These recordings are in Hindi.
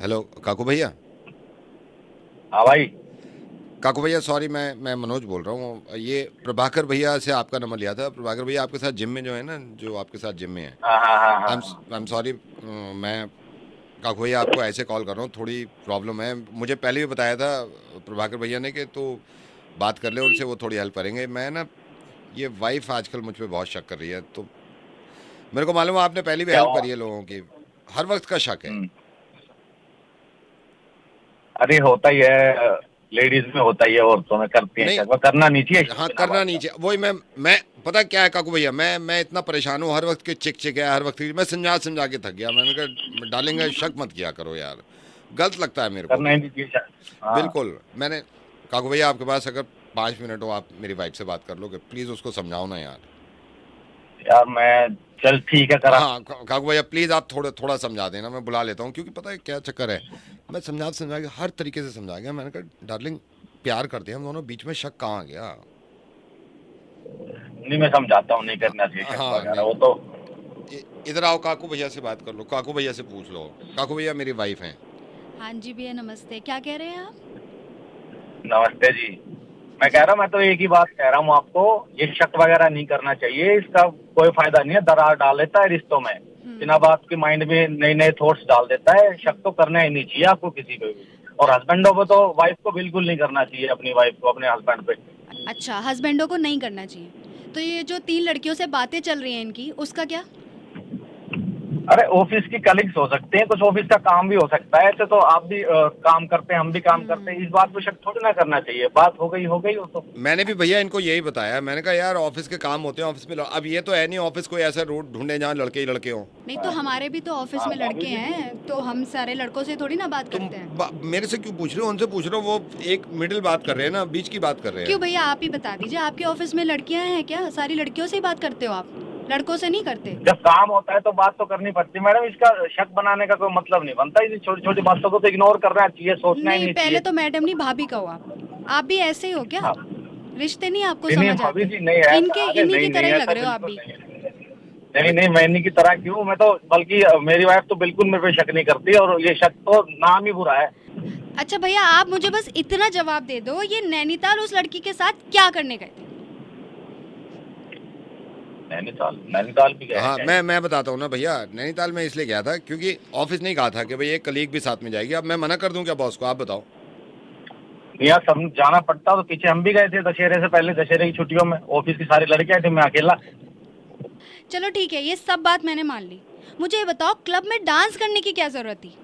हेलो काकू भैया। हाँ भाई। काकू भैया सॉरी, मैं मनोज बोल रहा हूँ। ये प्रभाकर भैया से आपका नंबर लिया था। प्रभाकर भैया आपके साथ जिम में जो है ना, जो आपके साथ जिम में है। हाँ हाँ हाँ आई हाँ। Am I am sorry. मैं काकू भैया आपको ऐसे कॉल कर रहा हूँ, थोड़ी प्रॉब्लम है। मुझे पहले भी बताया था प्रभाकर भैया ने कि तो बात कर ले उनसे, वो थोड़ी हेल्प करेंगे। मैं ना, ये वाइफ आजकल मुझ पर बहुत शक कर रही है, तो मेरे को मालूम है आपने पहले भी क्या हेल्प हुआ? करी है लोगों की। हर वक्त का शक है। हम्म। अरे होता ही है, लेडीज में होता ही है, औरतों में करती हैं नहीं, शक, वो करना नहीं चाहिए शक हाँ बिना करना बात नहीं का। चाहिए। वही मैं पता क्या है काकू भैया, मैं इतना परेशान हूँ, हर वक्त के चिक चिक है, हर वक्त की मैं समझा समझा के थक गया। मैंने कहा डालेंगे शक मत किया करो यार, गलत लगता है मेरे को करना ही भी। नहीं चाहिए शक। हाँ। बिल्कुल। मैंने काकू भैया आपके पास अगर 5 मिनट हो, आप मेरी वाइफ से बात कर लोगे प्लीज़, उसको समझाओ ना यार। यार मैं, चल ठीक है करा। हाँ काकू भैया प्लीज़ आप थोड़ा थोड़ा समझा देना, मैं बुला लेता हूँ, क्योंकि पता है क्या चक्कर है। मैं समझा के हर तरीके से समझा गया। मैंने कहा डार्लिंग प्यार करते हैं हम दोनों, बीच में शक कहाँ आ गया। नहीं, मैं समझाता हूँ, नहीं करना चाहिए शक हाँ वगैरह, नहीं, वो तो। इधर आओ काकू भैया से बात कर लो, काकू भैया से पूछ लो। काकू भैया मेरी वाइफ हैं। हाँ जी भैया नमस्ते, क्या कह रहे हैं आप? नमस्ते जी। मैं कह जी। रहा हूँ, मैं तो एक ही बात कह रहा हूँ आपको, ये शक वगैरह नहीं करना चाहिए, इसका कोई फायदा नहीं है, दरार डाल देता है रिश्तों में। बिना हम्म। बात के माइंड में नए नए थॉट्स डाल देता है। शक तो करना ही नहीं चाहिए आपको किसी पे भी। और हस्बैंडों को तो, वाइफ को बिल्कुल नहीं करना चाहिए, अपनी वाइफ को अपने हस्बैंड पे। अच्छा, हस्बैंडों को नहीं करना चाहिए। तो ये जो 3 लड़कियों से बातें चल रही हैं इनकी, उसका क्या? अरे ऑफिस की कलीग्स हो सकते हैं, कुछ ऑफिस का काम भी हो सकता है, ऐसे तो आप भी काम करते हैं, हम भी काम करते हैं, इस हम्म। बात पे शक थोड़ी ना करना चाहिए। बात हो गई वो तो। मैंने भी भैया इनको यही बताया। मैंने कहा यार ऑफिस के काम होते हैं, ऑफिस में अब ये तो है नहीं ऑफिस कोई ऐसा रूट ढूंढे जहाँ लड़के ही लड़के हों। नहीं तो हमारे भी तो ऑफिस हाँ में भाभी लड़के जी। हैं, तो हम सारे लड़कों से थोड़ी ना बात तुम करते हैं। मेरे से क्यों पूछ रहे हो, उनसे पूछ रहे हो। वो एक मिडिल बात कर रहे हैं ना, बीच की बात कर रहे क्यों हैं। भैया, आप ही बता दीजिए, आपके ऑफिस में लड़कियां हैं क्या? सारी लड़कियों से ही बात करते हो आप, लड़कों से नहीं करते? जब काम होता है तो बात तो करनी पड़ती है मैडम, इसका शक बनाने का कोई मतलब नहीं बनता। इस छोटी छोटी बातों को तो इग्नोर करना चाहिए, सोचना ही नहीं, नहीं पहले चाहिए। तो मैडम नहीं भाभी कहो आप भी ऐसे ही हो क्या? हाँ। रिश्ते नहीं आपको नहीं नहीं समझ भाभी आते? जी, नहीं ऐसा, इनके अरे इन्हीं नहीं की तरह नहीं, ही लग ऐसा रहे हो आप बिल्कुल भी। नहीं है। नहीं नहीं, मैं इन्हीं की तरह क्यों, मैं तो बल्कि मेरी वाइफ तो बिल्कुल मेरे पे शक नहीं करती, और ये शक तो नाम ही बुरा है। अच्छा भैया, आप मुझे बस इतना जवाब दे दो, ये नैनीताल उस लड़की के साथ क्या करने गए थे? नैनीताल, नैनीताल भी गए हैं हाँ क्या? मैं बताता हूँ ना भैया, नैनीताल में इसलिए गया था क्योंकि ऑफिस नहीं कहा था कि भाई एक कलीग भी साथ में जाएगी। अब मैं मना कर दूं क्या बॉस को, आप बताओ। यहाँ सब जाना पड़ता, तो पीछे हम भी गए थे दशहरे से पहले, दशहरे की छुट्टियों में ऑफिस की सारी लड़कियां थे, मैं अकेला। चलो ठीक है, ये सब बात मैंने मान ली। मुझे ये बताओ, क्लब में डांस करने की क्या जरूरत थी?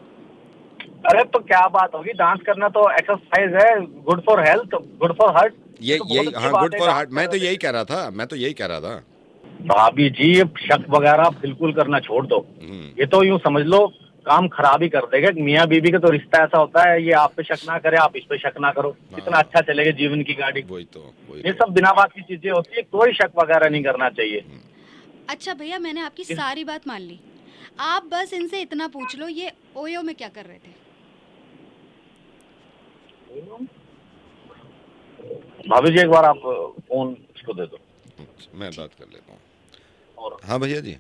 अरे तो क्या बात होगी, डांस करना तो एक्सरसाइज है, good for health, good for heart. ये ये तो बहुत यही अच्छी हाँ, बात गुड है, फॉर डांस हार्ट। कर रहे मैं तो यही कह रहा था। भाभी जी, शक वगैरह बिल्कुल करना छोड़ दो। हम्म। ये तो यूं समझ लो, काम खराब ही कर देगा। मियाँ बीवी का तो रिश्ता ऐसा होता है, ये आप पे शक ना करे, आप इस पे शक ना करो, कितना हाँ अच्छा चलेगा जीवन की गाड़ी। वही तो वही ये तो। सब बिना बात की चीजें होती है, कोई शक वगैरह नहीं करना चाहिए। अच्छा भैया, मैंने आपकी इस सारी बात मान ली। आप बस इनसे इतना पूछ लो, ये ओयो में क्या कर रहे थे? भाभी जी, एक बार आप फोन इसको दे दो। मैं बात कर लेता हूँ। और हाँ भैया जी।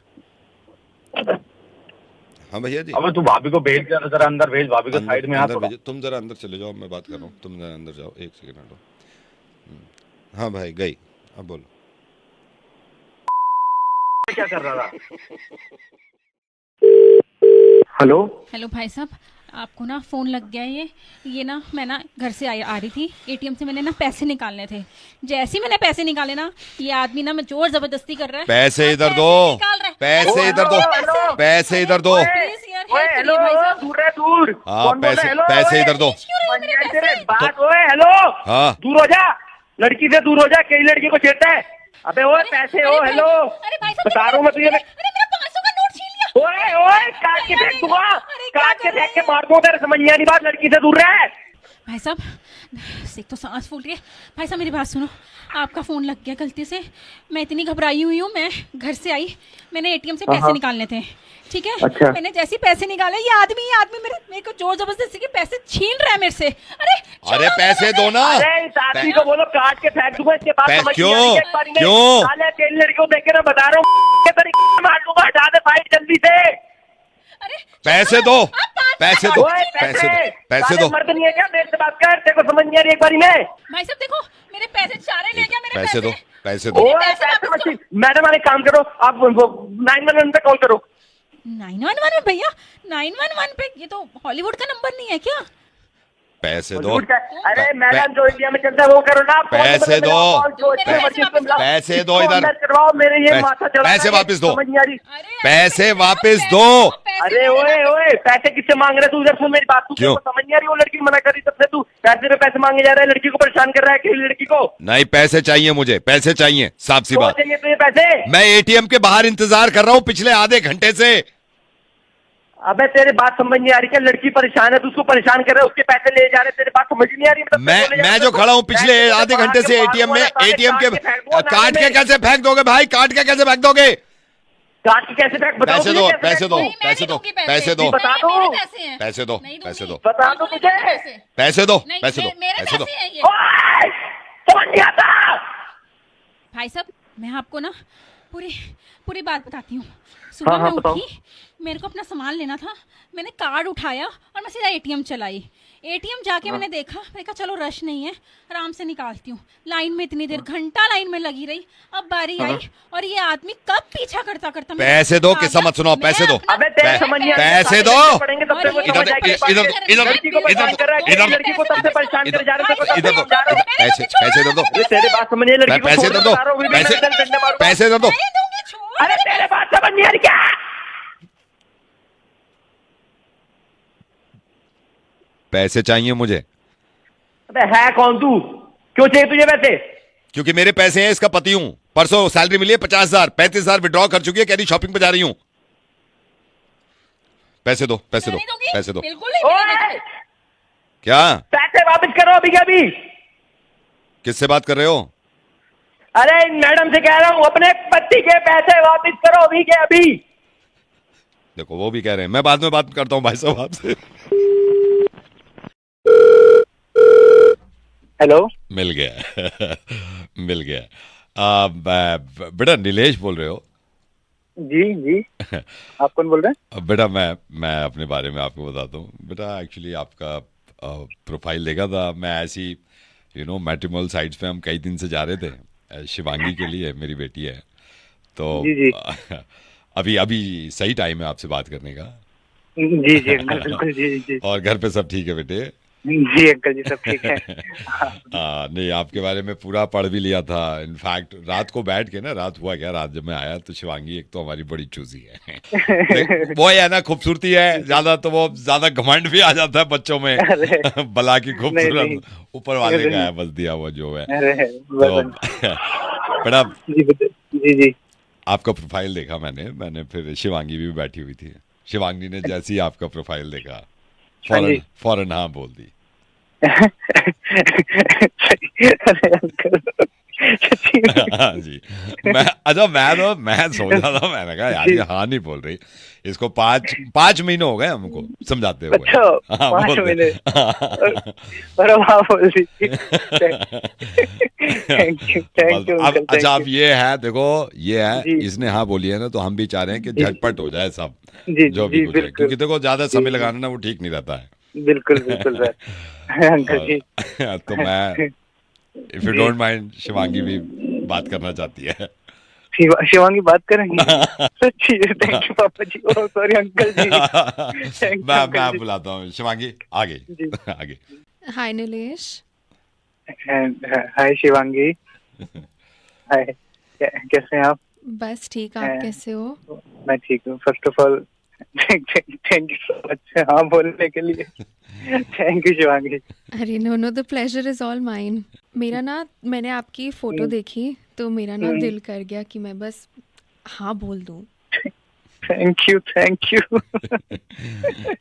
हाँ भैया जी। अबे तू भाभी को भेज, जरा जरा अंदर भेज, भाभी को अंदर साइड में आ अंदर थोड़ा। भेजो, तुम जरा अंदर चले जाओ, मैं बात कर रहा हूँ, तुम जरा अंदर जाओ, एक सेकंड हटो। हाँ भाई गई, अब बोलो। क्या कर रहा था? हेलो। हेलो भाई साहब, आपको ना फ़ोन लग गया है। ये ना मैं ना घर से आ रही थी, एटीएम से मैंने ना पैसे निकालने थे। जैसे ही मैंने पैसे निकाले ना, ये आदमी ना मैं जोर ज़बरदस्ती कर रहा है। पैसे और इधर दो, निकाल रहा है। पैसे इधर दो, पैसे इधर दो। प्लीज यार, हेल्प करिए भाई साहब। दूर है, दूर। हाँ कौन बोल रहा है? पैसे, हेलो, पैसे इधर दो। क्यों रहे हो मेरे पैसे? बात ओए, हेलो। हाँ दूर हो जा, लड़की से दूर हो जा, कई लड़की को छेड़ता है। अबे ओए, पैसे हो, हेलो। अरे भाई साहब, बता रहा हूँ मैं तुझे। अरे मेरा 500 का नोट छीन लिया। ओए ओए, काट के फेंक दूंगा, अरे क्या काट के कर रहे फेंक के हैं? मार दूंगा तेरे, समझ नहीं आ रही बात, लड़की से दूर रह। भाई साहब, एक तो सांस फूल रही है। भाई साहब मेरी बात सुनो, आपका फ़ोन लग गया गलती से। मैं इतनी घबराई हुई हूँ, मैं घर से आई, मैंने एटीएम से पैसे निकालने थे, ठीक है? अच्छा। मैंने जैसे ही पैसे निकाले, ये आदमी मेरे को जोर जबरदस्ती के पैसे छीन रहा है मेरे से। अरे अरे पैसे दो ना। अरे इस आदमी को बोलो काट के फेंक दूंगा, इसके बाद समझ नहीं आ रही है एक बारी में। क्यों? साले तेरी लड़की को देख के ना बता रहा हूँ, के तरीके से मार दूंगा, हटा दे फाइट जल्दी से। अरे पैसे दो। आप पैसे दो, ओए, पैसे दो, पैसे साले दो, मर्द नहीं है क्या? मेरे से बात कर, तेरे को समझ नहीं आ रही एक बारी में? भाई साहब देखो, मेरे पैसे सारे ले गया, मेरे पैसे दो, पैसे दो। ओए पैसे मत, मैडम वाले काम करो, आप 911 पे कॉल करो। 911 में भैया, 911 पे? ये तो हॉलीवुड का नंबर नहीं है क्या? पैसे दो, झूठ का- अरे मैडम जो इंडिया में चलता है वो करो ना। पैसे दो, पैसे दो इधर, करवाओ, मेरे ये माथा चला पैसे वापस दो, समझ नहीं आ रही। अरे पैसे वापस दो। अरे ओए ओए, पैसे किससे मांग रहे तू? उधर सुन मेरी बात, तू क्यों? समझ नहीं आ रही? वो लड़की मना कर रही तब से, तू पैसे पे पैसे मांगे जा रहा है, लड़की को परेशान कर रहा है, अकेली लड़की को। नहीं, पैसे चाहिए मुझे, पैसे चाहिए, साफ सी तो बात। चाहिए तुझे पैसे? मैं एटीएम के बाहर इंतजार कर रहा हूँ पिछले आधे घंटे से। अबे तेरे बात समझ नहीं आ रही क्या? लड़की परेशान है, तू उसको परेशान कर रहा है, उसके पैसे ले जा रहे, तेरे बात समझ नहीं आ रही? मतलब मैं जो खड़ा हूँ पिछले आधे घंटे से एटीएम में, एटीएम के काट के कैसे फेंक दोगे भाई? काट के कैसे फेंक दोगे? काट के कैसे फेंक? बताओ पैसे तुझे दो, कैसे पैसे फेंक दो, दूं? पैसे दो, पैसे दो, बता दो। पैसे दो, पैसे दो, बता दो मुझे। पैसे दो, नहीं, पैसे दो, मेरे पैसे दो। पैसे हैं ये। ओए, समझ नहीं आता। भाई साहब मैं आपको ना पूरी पूरी बात बताती हूँ। हाँ, सुबह हाँ, मैं बताओ। उठी, मेरे को अपना सामान लेना था, मैंने कार्ड उठाया और मैं सीधा एटीएम चलाई। एटीएम जाके मैंने मैंने कहा चलो रश नहीं है, आराम से निकालती हूँ। लाइन में इतनी देर, घंटा लाइन में लगी रही। अब बारी आई और ये आदमी कब पीछा करता करता मेरे पैसे दो, पास किस्सा आ मत सुनाओ, गया। पैसे मैं दो। अपना अबे तेरे समझ नहीं आ रही? पैसे दो। पढ़ेंगे तब तक वो इधर- समझ आएगी। इधर- इधर- लड़की को परेशान कर रहा है, इधर- लड़की को सबसे परेशान कर जा रहे थे, इधर दो, पैसे, पैसे दे दो, अरे तेरे बात समझ नहीं आ रही? लड़की को पैसे दे छोड़ दो, बता रहा हूँ, पैसे, डंडे मारूंगा। पैसे दे दो। नहीं दूंगी, छोड़। अरे तेरे बात समझ नहीं आ रही क्या? पैसे चाहिए मुझे, अबे है कौन तू? क्यों चाहिए तुझे पैसे? क्योंकि मेरे पैसे हैं, इसका पति हूँ। परसों सैलरी मिली है 50,000, 35,000 विड्रॉ कर चुकी है, कह रही शॉपिंग पे जा रही हूँ। पैसे दो, पैसे दो, नहीं दूंगी, पैसे दो। बिल्कुल नहीं दूंगी। ओए, क्या? पैसे वापस करो अभी के अभी। किससे बात कर रहे हो? अरे मैडम से कह रहा हूँ, अपने पति के पैसे वापस करो अभी के अभी। देखो वो भी कह रहे हैं, मैं बाद में बात करता हूँ भाई साहब आपसे। हेलो, मिल गया मिल गया। बेटा नीलेश बोल रहे हो? जी जी, आप कौन बोल रहे हैं? बेटा मैं अपने बारे में आपको बताता हूँ। बेटा एक्चुअली आपका प्रोफाइल देखा था मैं, ऐसी मैट्रिमोनियल साइट्स पे हम कई दिन से जा रहे थे, शिवांगी के लिए, मेरी बेटी है तो। जी, जी। अभी अभी सही टाइम है आपसे बात करने का? जी जी अंकल, बिल्कुल जी जी और घर पे सब ठीक है बेटे? जी अंकल जी, सब ठीक है। नहीं, आपके बारे में पूरा पढ़ भी लिया था। इनफैक्ट रात को बैठ के ना, रात हुआ क्या, रात जब मैं आया तो शिवांगी एक तो हमारी बड़ी चूजी है। वो है ना, खूबसूरती है ज्यादा तो वो ज्यादा घमंड भी आ जाता है बच्चों में। बला की खूबसूरत ऊपर वाले का है, बस दिया वो जो है। तो बड़ा जी जी, आपका प्रोफाइल देखा मैंने फिर शिवांगी भी बैठी हुई थी। शिवांगी ने जैसे ही आपका प्रोफाइल देखा फौरन हाँ बोल दी। अरे अंकल, हाँ जी। मैं सोच रहा था, मैंने कहा यार ये हाँ नहीं बोल रही, इसको 5 महीने हो गए हमको समझाते हुए। अच्छा, हाँ, 5 बोल दे। महीने। और हाँ बोल दी। थैंक यू अब अंकल। अच्छा, अब ये है, देखो ये है, जी। इसने हाँ बोली है ना, तो हम भी चाह रहे हैं कि झटपट हो जाए सब, जी, जो भी जी, कुछ है, बिल्कुल। क्योंकि देखो ज्यादा समय लगाना ना वो ठीक नहीं रहता है। बिल्कुल बिल्कुल सर, अंकल जी। तो मैं, if you don't mind, Shivangi भी बात करना चाहती है। शिवांगी बात करेंगे? सच्ची? थैंक यू पापा जी। ओह सॉरी अंकल जी। मैं बुलाता हूँ शिवांगी, आगे जी। आगे। हाय नीलेश। हाय शिवांगी। हाय, कैसे हैं आप? बस ठीक, आप कैसे हो? मैं ठीक हूँ। First of all thank you so much हाँ बोलने के लिए। Thank you Shivangi. अरे no no, the pleasure is all mine. मेरा ना, मैंने आपकी फोटो देखी तो मेरा ना दिल कर गया कि मैं बस हाँ बोल दूं। Thank you.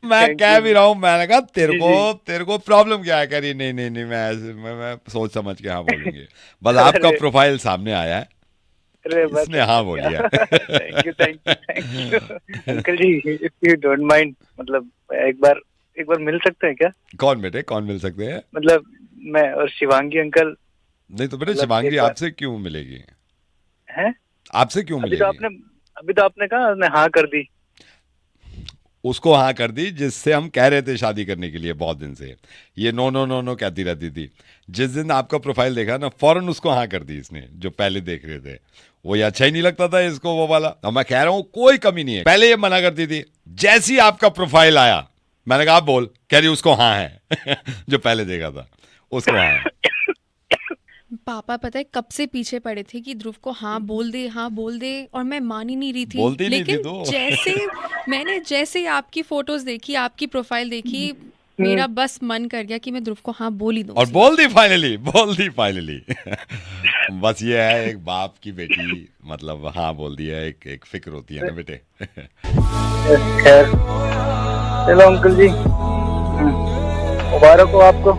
मैं कह भी रहा हूँ, मैंने कहा तेरे को प्रॉब्लम क्या है? करी नहीं मैं सोच समझ के हाँ बोलेंगे। बस आपका प्रोफाइल सामने आया है, इसने हाँ बोल दिया। Thank you uncle ji. If you don't mind, मतलब एक बार मिल सकते हैं क्या? कौन बेटे, कौन मिल सकते हैं? मतलब मैं और शिवांगी अंकल। नहीं तो बेटे, मतलब शिवांगी एक बार- आपसे क्यों मिलेगी? हैं? आपसे क्यों अभी मिलेगी? तो आपने कहा, मैं हाँ कर दी। उसको हाँ कर दी, जिससे हम कह रहे थे शादी करने के लिए बहुत दिन से। ये नो नो नो नो कहती रहती थी। जिस दिन आपका प्रोफाइल देखा ना, फौरन उसको हाँ कर दी इसने, जो पहले देख रहे थे। वो ये अच्छा ही नहीं लगता था इसको वो वाला। अब मैं कह रहा हूँ कोई कमी नहीं है, पहले ये मना करती थी, जैसे ही आपका प्रोफाइल आया मैंने कहा आप बोल, कह रही उसको हाँ है जो पहले देखा था उसको हाँ है। पापा पता है कब से पीछे पड़े थे कि ध्रुव को हाँ बोल दे, और मैं मान ही नहीं रही थी। बोलती नहीं थी लेकिन तो। जैसे आपकी फोटोज देखी, आपकी प्रोफाइल देखी, मेरा बस मन कर गया कि मैं ध्रुव को हाँ बोल ही दूं। और बोल दी फाइनली बस ये है, एक बाप की बेटी मतलब हाँ बोल दिया, एक फिक्र होती है ना बेटे। खैर चलो अंकल जी, मुबारक हो आपको।